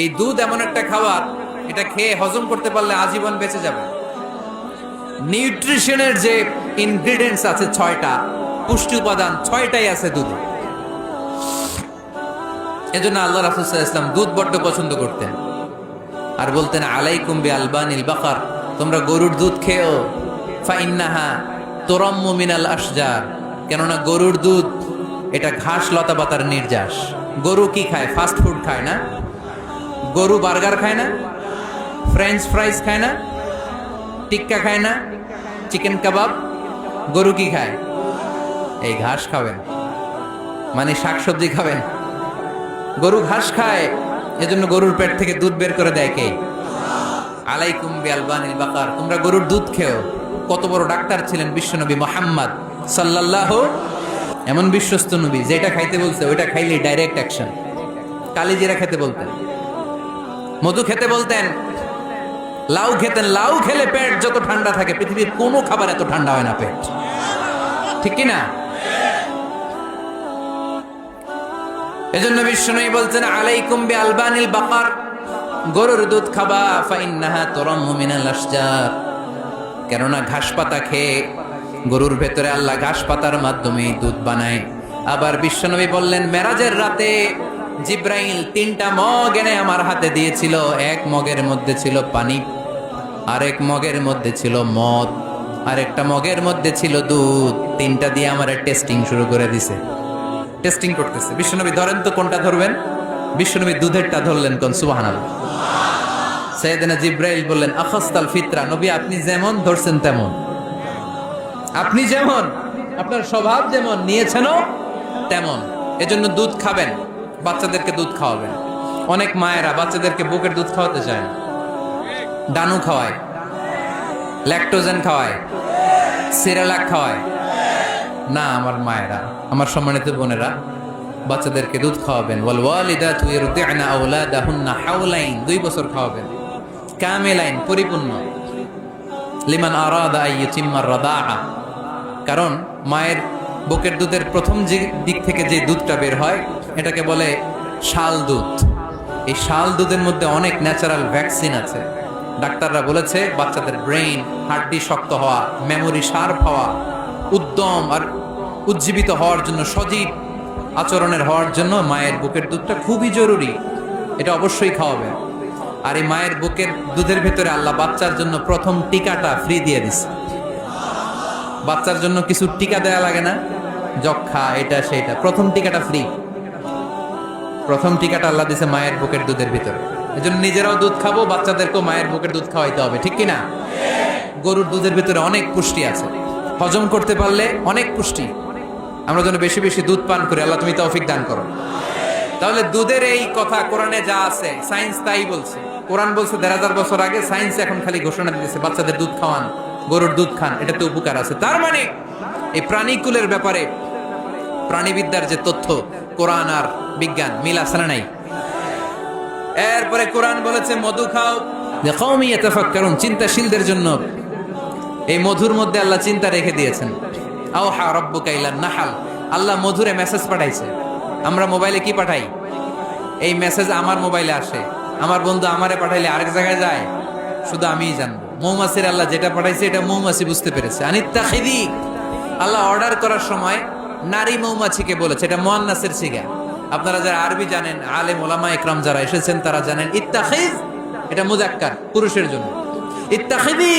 এই দুধ এমন একটা খাবার, এটা খেয়ে হজম করতে পারলে আজীবন বেঁচে যাবে। নিউট্রিশনের যে ইনগ্রেডিয়েন্টস আছে 6টা, পুষ্টি উপাদান 6টাই আছে দুধে। এজন্য আল্লাহ রাসূল সাল্লাল্লাহু আলাইহি ওয়াসাল্লাম দুধ বড্ড পছন্দ করতেন আর বলতেন, আলাইকুম বি আলবানিল বাকার, তোমরা গরুর দুধ খেও, ফা ইন্নাহা তুরাম্মু মিনাল আশজার, কেননা গরুর দুধ এটা ঘাস লতা পাতার নির্যাস। গরু কি খায়? ফাস্ট ফুড খায় না? গরু বার্গার খায় না? ফ্রেঞ্চ ফ্রাইজ খায় না? টিক্কা খায় না? চিকেন কাবাব? গরু কি খায়? এই ঘাস খাবেন, মানে শাকসবজি খাবেন। গরু ঘাস খায়, এজন্য গরুর পেট থেকে দুধ বের করে দেয় কে? আলাইকুম বি আলবানিল বাকার, তোমরা গরুর দুধ খেও। কত বড় ডাক্তার ছিলেন বিশ্বনবী মুহাম্মদ সাল্লাল্লাহু, এমন বিশ্বস্ত নবী, যেটা খাইতে বলছে ওইটা খাইলে ডাইরেক্ট অ্যাকশন। কালিজিরা খেতে বলতেন, মধু খেতে বলতেন, লাউ খেতেন। লাউ খেলে পেট যত ঠান্ডা থাকে, পৃথিবীর কোনো খাবার এত ঠান্ডা হয় না পেট, ঠিক কি না? এজন্য বিশ্বনবী বলছেন, আলাইকুম বি আলবানিল বাকার, গরুর দুধ খাবা, ফা ইন্নাহা তুরাম্মু মিনাল আশজার, কেননা ঘাস পাতা খেয়ে গরুর ভেতরে আল্লাহ ঘাস পাতার মাধ্যমে দুধ বানায়। আবার বিশ্বনবী বললেন, মেরাজের রাতে জিব্রাইল 3টা মগ এনে আমার হাতে দিয়েছিল। এক মগের মধ্যে ছিল পানি, আরেক মগের মধ্যে ছিল মদ, আরেকটা মগের মধ্যে ছিল দুধ। 3টা দিয়ে আমার টেস্টিং শুরু করে দিছে, টেস্টিং করতেছে। বিশ্বনবী ধরেন তো কোনটা ধরবেন? বিশ্বনবী দুধেরটা ধরলেন, কোন সুবহানাল্লাহ। সাইয়েদনা জিব্রাইল বললেন, আখাস্তাল ফিতরা, নবী আপনি যেমন ধরছেন তেমন, আপনি যেমন, আপনার স্বভাব যেমন, নিয়েছেনও তেমন। এজন্য দুধ খাবেন, বাচ্চাদেরকে দুধ খাওয়াবেন। অনেক মায়েরা বাচ্চাদেরকে বুকের দুধ খাওয়াতে চায় না, ডানু খাওয়ায়, ল্যাকটোজেন খাওয়ায়, সিরালাক খাওয়ায় না। আমার মায়েরা, আমার সম্মানিত বোনেরা, বাচ্চাদেরকে দুধ খাওয়াবেন। ওয়াল ওয়ালিদাতু ইরদি'না আওলাদাহুন্না হাওলাইন, 2 বছর খাওয়াবেন, কামিলাইন, পরিপূর্ণ। লিমান আরাদা আন ইউতিম্মা রাদাআ, কারণ মায়ের বুকের দুধের প্রথম যে দিক থেকে যে দুধটা বের হয় এটাকে বলে শাল দুধ। এই শাল দুধের মধ্যে অনেক ন্যাচারাল ভ্যাকসিন আছে। ডাক্তাররা বলেছে বাচ্চাদের ব্রেইন, হাড্ডি শক্ত হওয়া, মেমোরি শার্প হওয়া, উদ্যম আর উজ্জীবিত হওয়ার জন্য, সজীব আচরণের হওয়ার জন্য মায়ের বুকের দুধটা খুবই জরুরি। এটা অবশ্যই খাওয়াবে। আর এই মায়ের বুকের দুধের ভেতরে আল্লাহ বাচ্চার জন্য প্রথম টিকাটা ফ্রি দিয়ে দিছে। বাচ্চার জন্য কিছু টিকা দেয়া লাগে না, যক্ষা, এটা সেটা, প্রথম টিকাটা ফ্রি। প্রথম টিকাটা আল্লাহ দিছে মায়ের বুকের দুধের ভিতরে। এজন্য নিজেরাও দুধ খাবো, বাচ্চাদেরকেও মায়ের বুকের দুধ খাওয়াইতে হবে, ঠিক কিনা? গরুর দুধের ভিতরে অনেক পুষ্টি আছে, হজম করতে পারলে অনেক পুষ্টি। আমরা যেন বেশি বেশি দুধ পান করি, আল্লাহ তুমি তৌফিক দান করো। তাহলে দুধের এই কথা কোরআনে যা আছে, সায়েন্স তাই বলছে। কোরআন বলছে 1000 বছর আগে, সায়েন্স এখন খালি ঘোষণা দিতেছে বাচ্চাদের দুধ খাওয়ান, গরুর দুধ খান, এটাতে উপকার আছে। তার মানে এই প্রাণীকুলের ব্যাপারে প্রাণীবিদ্যার যে তথ্য, কোরআন আর বিজ্ঞান মিল আছে না নাই? এরপরে কোরআন বলেছে মধু খাও, লিকাওমি ইয়াতাফাক্কারুন, চিন্তাশীলদের জন্য। এই মধুর মধ্যে আল্লাহ চিন্তা রেখে দিয়েছেন। আওহা রাব্বুকা ইলান নাহাল, আল্লাহ মধুরে মেসেজ পাঠাইছে। আমরা মোবাইলে কি পাঠাই? এই মেসেজ আমার মোবাইলে আসে, আমার বন্ধু আমারে পাঠাইলে আরেক জায়গায় যায়, শুধু আমিই জানবো। মৌমাছির আল্লাহ যেটা পাঠাইছে এটা মৌমাছি বুঝতে পেরেছে। আনিত্তাখিদি, আল্লাহ অর্ডার করার সময় নারী মৌমাছিকে বলেছে, এটা মুয়ান্নাসের সিগা। আপনারা যারা আরবি জানেন, আলেম ওলামা ইকরাম যারা এসেছেন তারা জানেন, ইত্তাখিজ এটা মুযাক্কার, পুরুষের জন্য। ইত্তাখিদি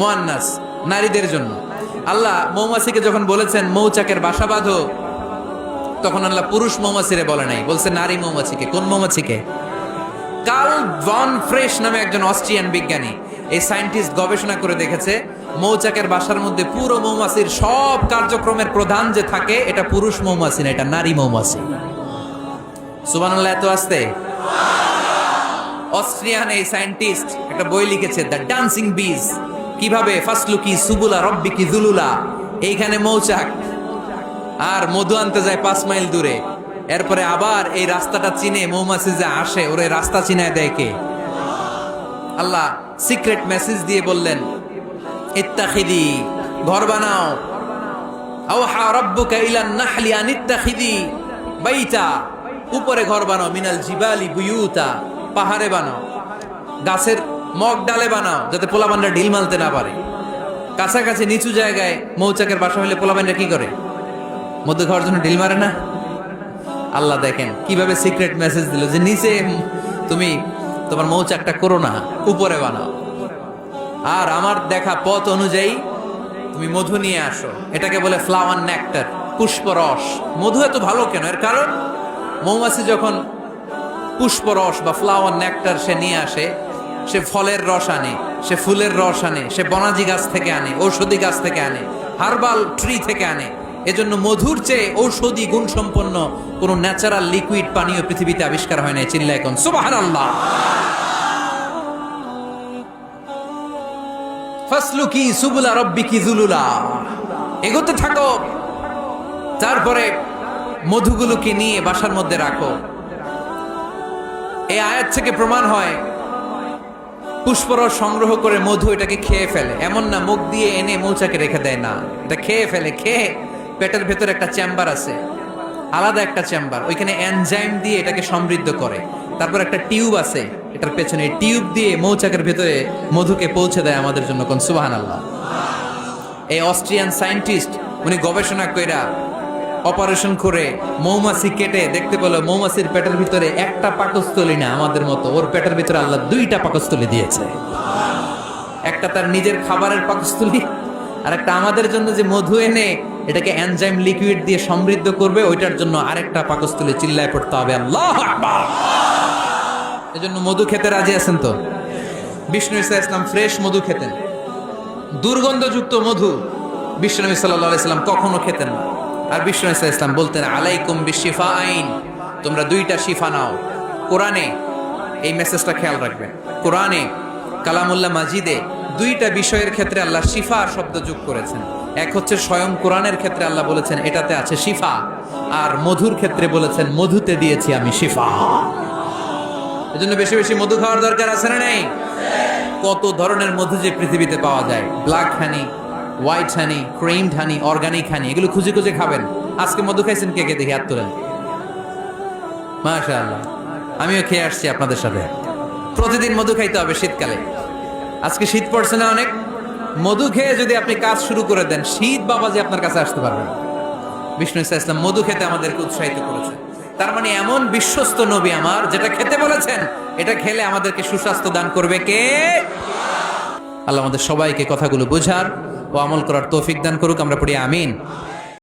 মুয়ান্নাস, নারীদের জন্য। আল্লাহ মৌমাছিকে যখন বলেছেন মৌচাকের বাসা বাঁধো, তখন আল্লাহ পুরুষ মৌমাছিরে বলে নাই, বলছে নারী মৌমাছিকে। কোন মৌমাছিকে? কার্ল ভন ফ্রেশ নামে একজন অস্ট্রিয়ান বিজ্ঞানী, এই সায়েন্টিস্ট গবেষণা করে দেখেছে মৌচাকের বাসার মধ্যে পুরো মৌমাছির সব কার্যক্রমের প্রধান যে থাকে এটা পুরুষ মৌমাছি না, এটা নারী মৌমাছি। সুবহানাল্লাহ, এত আসতে। অস্ট্রিয়ান এই সায়েন্টিস্ট একটা বই লিখেছে, দ্য ডান্সিং বিজ, কিভাবে ফাসলুকি সুবুলা রব্বিকি যুলুলা। এইখানে মৌচাক আর মধু আনতে যায় 5 মাইল দূরে, এরপরে আবার এই রাস্তাটা চিনে মৌমাছি যে আসে ওরে রাস্তা চিনায় দেয় কে? আল্লাহ সিক্রেট মেসেজ দিয়ে বললেন, ইত্তাখিদি, ঘর বানাও। আওহা রাব্বুকা ইলান নাহলি আন ইত্তাখিদি বাইতা, উপরে ঘর বানাও, মিনাল জিবালি বুয়ুতা, পাহাড়ে বানাও, গাছের মগ ডালে বানাও, যাতে পোলাপানরা ঢিল মারতে না পারে। কাছাকাছি নিচু জায়গায় মৌচাকের বাসা হলে পোলাপানরা কি করে? মধু খাওয়ার জন্য ঢিল মারে না? আল্লাহ দেখেন কিভাবে সিক্রেট মেসেজ দিল যে নিচে তুমি তোমার মৌচাকটা করো না, উপরে বানাও। আর আমার দেখা পথ অনুযায়ী তুমি মধু নিয়ে আসো। এটাকে বলে ফ্লাওয়ার নেক্টার, পুষ্পরস। মধু এত ভালো কেন? এর কারণ মৌমাছি যখন পুষ্পরস বা ফ্লাওয়ার নেক্টার সে নিয়ে আসে, সে ফলের রস আনে, সে ফুলের রস আনে, সে বনাজি গাছ থেকে আনে, ঔষধি গাছ থেকে আনে, হার্বাল ট্রি থেকে আনে। এজন্য মধুর চেয়ে ঔষধি গুণ সম্পন্ন কোন ন্যাচারাল লিকুইড পানীয় পৃথিবীতে আবিষ্কার হয় নাই। চিল্লায় কোন সুবহানাল্লাহ। ফাসলুকি সুবুলা রাব্বিকি যুলুলা, এগোতে থাকো, তারপরে মধুগুলোকে নিয়ে বাসার মধ্যে রাখো। এই আয়াত থেকে প্রমাণ হয় পুষ্পরস সংগ্রহ করে মধু এটাকে খেয়ে ফেলে, এমন না মুখ দিয়ে এনে মৌচাকে রেখে দেয়, না, এটা খেয়ে ফেলে। খেয়ে পেটের ভেতর একটা চেম্বার আছে, আলাদা একটা চেম্বার, ওইখানে এনজাইম দিয়ে এটাকে সমৃদ্ধ করে। তারপর একটা টিউব আছে এটার পেছনে, টিউব দিয়ে মৌচাকের ভেতরে মধুকে পৌঁছে দেয় আমাদের জন্য। কোন সুবহানাল্লাহ। এই অস্ট্রিয়ান সায়েন্টিস্ট উনি গবেষণা কইরা অপারেশন করে মৌমাছি কেটে দেখতে পেল মৌমাছির পেটের ভিতরে একটা পাকস্থলী না আমাদের মতো, ওর পেটের ভিতরে আল্লাহ দুইটা পাকস্থলী দিয়েছে। একটা তার নিজের খাবারের পাকস্থলী, আর একটা আমাদের জন্য যে মধু এনে এটাকে এনজাইম লিকুইড দিয়ে সমৃদ্ধ করবে, ওইটার জন্য আরেকটা পাকস্থলী। চিল্লায় পড়তে হবে আল্লাহু আকবার। এজন্য মধু খেতে রাজি আছেন তো? বিষ্ণু ঈসা ইসলাম ফ্রেশ মধু খেতেন, দুর্গন্ধযুক্ত মধু বিশ্বনবী সাল্লাল্লাহু আলাইহি সাল্লাম কখনো খেতেন না। আর বিষ্ণু ঈসা ইসলাম বলতেন আলাইকুম বিশিফাইন, তোমরা দুইটা শিফা নাও। কোরআনে এই মেসেজটা খেয়াল রাখবেন, কোরআনে কালামুল্লাহ মাজিদে দুইটা বিষয়ের ক্ষেত্রে আল্লাহ শিফা শব্দ যোগ করেছেন। এক হচ্ছে স্বয়ং কোরআনের ক্ষেত্রে আল্লাহ বলেছেন এটাতে আছে শিফা, আর মধুর ক্ষেত্রে বলেছেন মধুতে দিয়েছি আমি শিফা। এজন্য বেশি বেশি মধু খাওয়ার দরকার আছে না নেই? কত ধরনের মধু যে পৃথিবীতে পাওয়া যায়, ব্ল্যাক হানি, হোয়াইট হানি, ক্রিমড হানি, অর্গানিক হানি, এগুলো খুঁজে খুঁজে খাবেন। আজকে মধু খাইছেন কে কে? দেখি হাত তোলেন। মাশাআল্লাহ, আমিও খেয়ে আসছি আপনাদের সাথে। প্রতিদিন মধু খাইতে হবে শীতকালে। আজকে শীত পড়ছে না অনেক, মধু খেয়ে যদি আপনি কাজ শুরু করে দেন, শীত বাবাজি আপনার কাছে আসতে পারবেন। বিষ্ণু ঈসা ইসলাম মধু খেতে আমাদেরকে উৎসাহিত করেছেন। তার মানে এমন বিশ্বস্ত নবী আমার, যেটা খেতে বলেছেন এটা খেলে আমাদেরকে সুস্বাস্থ্য দান করবে কে? আল্লাহ আমাদের সবাইকে কথাগুলো বোঝার ও আমল করার তৌফিক দান করুক। আমরা পড়ি আমিন।